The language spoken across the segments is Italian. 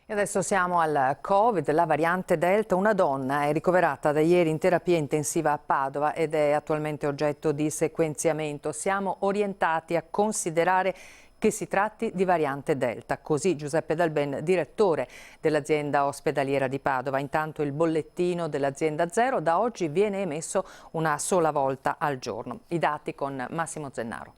E adesso siamo al Covid, la variante Delta. Una donna è ricoverata da ieri in terapia intensiva a Padova ed è attualmente oggetto di sequenziamento. Siamo orientati a considerare che si tratti di variante Delta. Così Giuseppe Dalben, direttore dell'azienda ospedaliera di Padova. Intanto il bollettino dell'azienda Zero da oggi viene emesso una sola volta al giorno. I dati con Massimo Zennaro.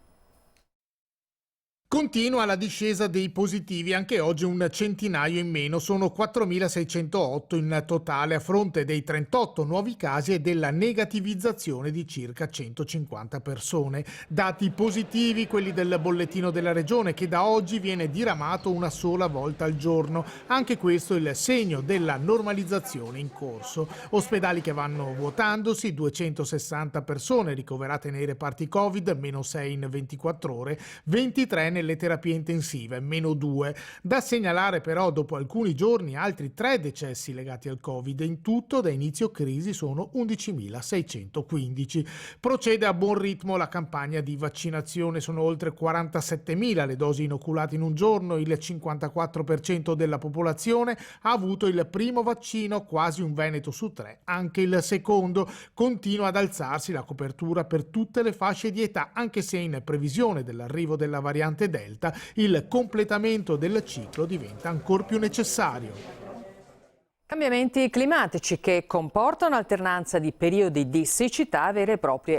Continua la discesa dei positivi, anche oggi un centinaio in meno, sono 4.608 in totale a fronte dei 38 nuovi casi e della negativizzazione di circa 150 persone. Dati positivi quelli del bollettino della regione che da oggi viene diramato una sola volta al giorno, anche questo il segno della normalizzazione in corso. Ospedali che vanno vuotandosi, 260 persone ricoverate nei reparti Covid, meno 6 in 24 ore, 23 nelle terapie intensive, meno 2. Da segnalare però dopo alcuni giorni altri 3 decessi legati al Covid. In tutto da inizio crisi sono 11.615. Procede a buon ritmo la campagna di vaccinazione, sono oltre 47.000 le dosi inoculate in un giorno, il 54% della popolazione ha avuto il primo vaccino, quasi un veneto su 3, anche il secondo. Continua ad alzarsi la copertura per tutte le fasce di età, anche se in previsione dell'arrivo della variante Delta il completamento del ciclo diventa ancor più necessario. Cambiamenti climatici che comportano alternanza di periodi di siccità vere e proprie